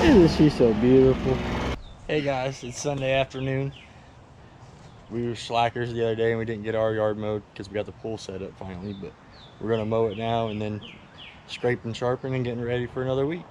Isn't she so beautiful? Hey guys, it's Sunday afternoon. We were slackers the other day and we didn't get our yard mowed because we got the pool set up finally, but we're gonna mow it now and then scrape and sharpen and getting ready for another week.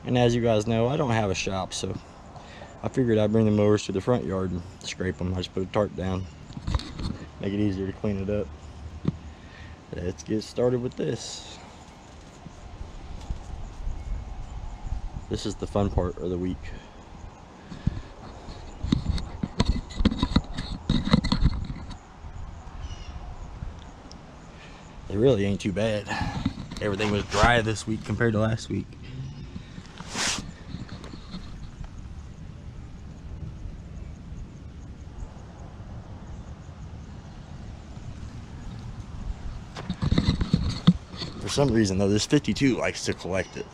And as you guys know, I don't have a shop, so I figured I'd bring the mowers to the front yard and scrape them. I just put a tarp down, make it easier to clean it up. Let's get started with this. This is the fun part of the week. It really ain't too bad. Everything was dry this week compared to last week. For some reason though, this 52 likes to collect it.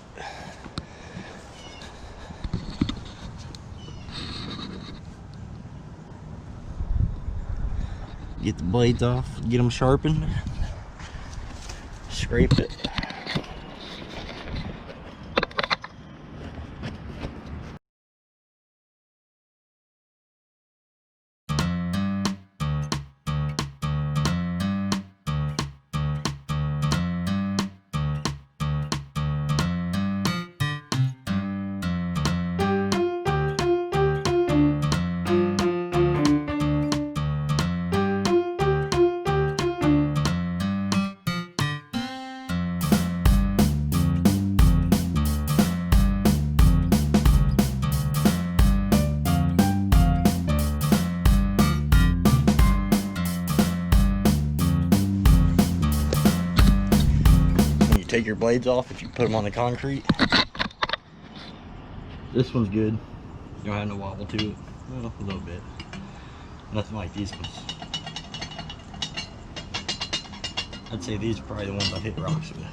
Get the blades off, get them sharpened, scrape it. Take your blades off if you put them on the concrete. This one's good. You don't have no wobble to it. Well, a little bit. Nothing like these ones. I'd say these are probably the ones I've hit rocks with.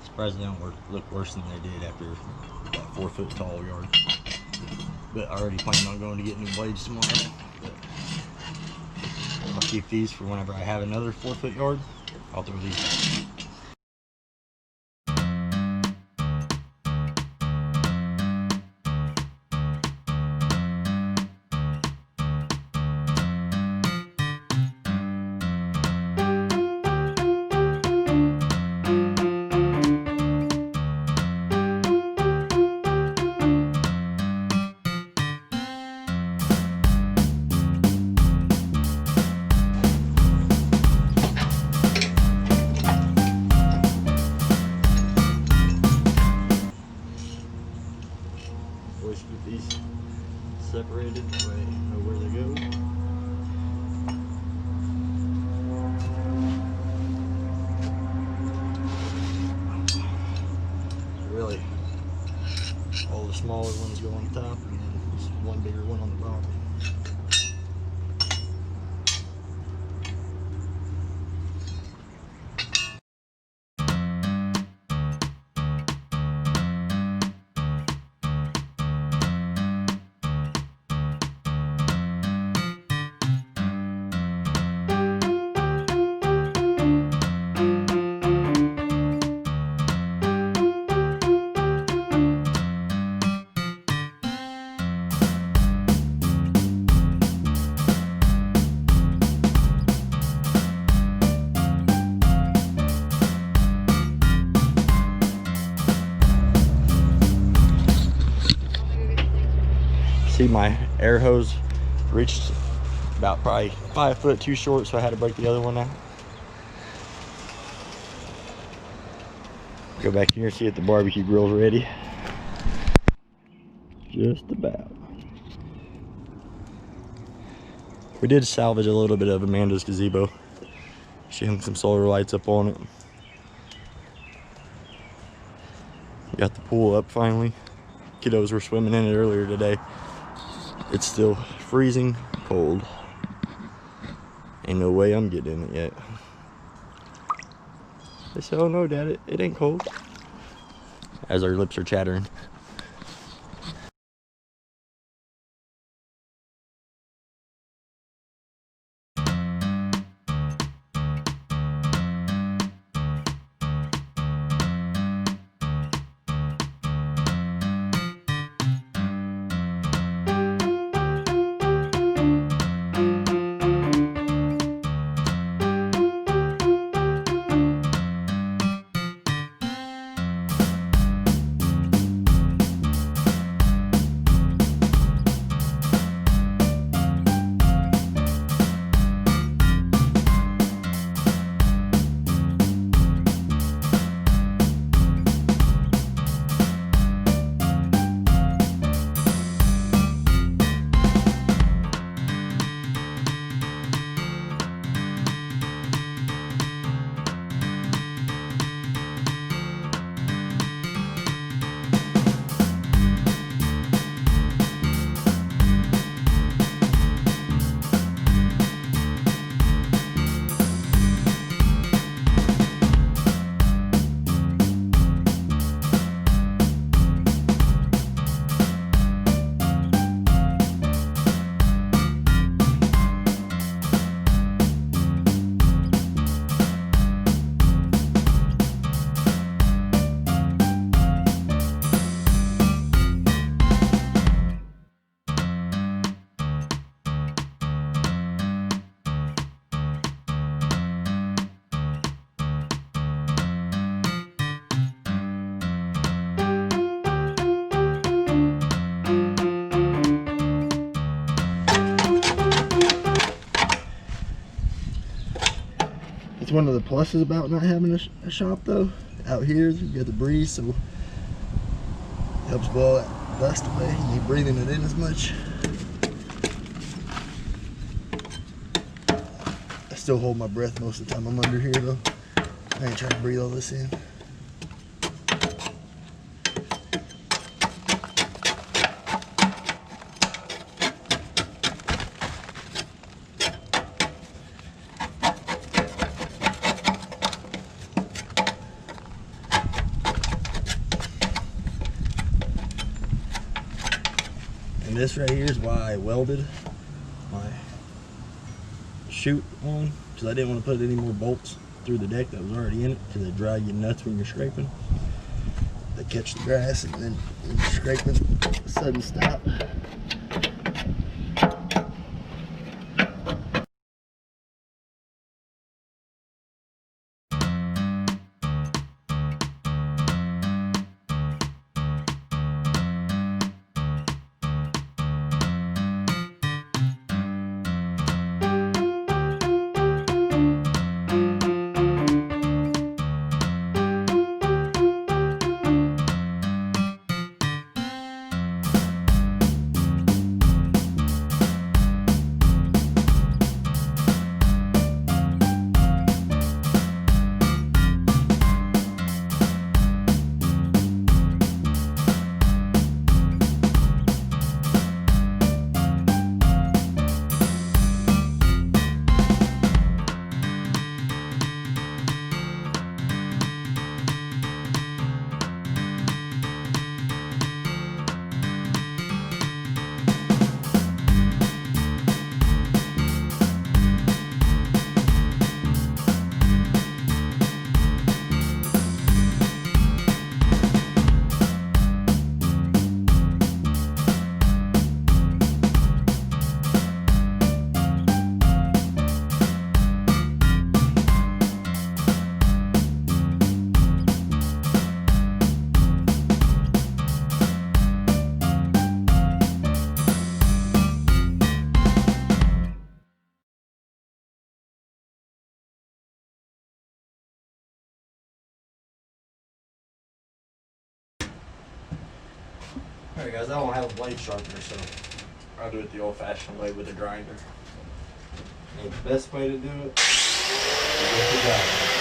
Surprised they don't look worse than they did after that 4 foot tall yard. But I already plan on going to get new blades tomorrow. But I'll keep these for whenever I have another 4 foot yard. I'll throw these back. Always keep these separated so I know where they go. Really, all the smaller ones go on top and then just one bigger one on the bottom. See, my air hose reached about probably 5 foot too short, so I had to break the other one out. Go back here and see if the barbecue grill's ready. Just about. We did salvage a little bit of Amanda's gazebo. She hung some solar lights up on it. Got the pool up finally. Kiddos were swimming in it earlier today. It's still freezing cold. Ain't no way I'm getting in it yet. They said, "Oh no, Dad, it ain't cold." As our lips are chattering. That's one of the pluses about not having a shop though. Out here, you get the breeze, so it helps blow that dust away. You ain't breathing it in as much. I still hold my breath most of the time I'm under here though. I ain't trying to breathe all this in. this right here is why I welded my chute on, because I didn't want to put any more bolts through the deck that was already in it, because they drive you nuts when you're scraping. They catch the grass and then you're scraping, sudden stop. Alright guys, I don't have a blade sharpener, so I'll do it the old-fashioned way with a grinder. And the best way to do it is with the grinder.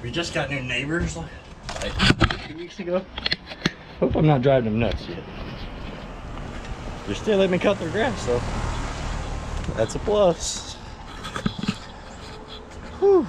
We just got new neighbors like 2 weeks ago. Hope I'm not driving them nuts yet. They're still letting me cut their grass, so that's a plus. Whew.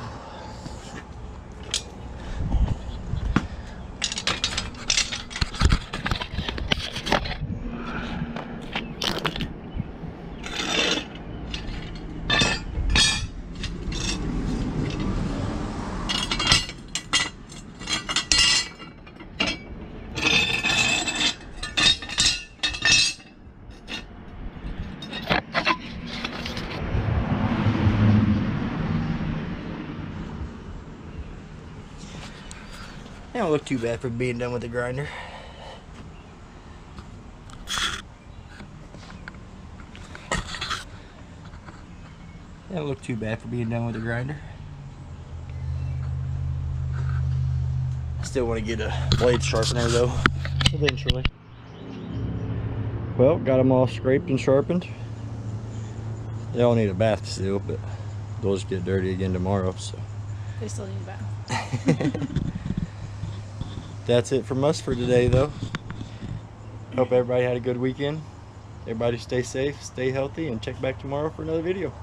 They don't look too bad for being done with the grinder. They don't look too bad for being done with the grinder. Still want to get a blade sharpener though, eventually. Well, got them all scraped and sharpened. They all need a bath still, but they'll just get dirty again tomorrow, so. They still need a bath. That's it from us for today though. Hope everybody had a good weekend. Everybody stay safe, stay healthy, and check back tomorrow for another video.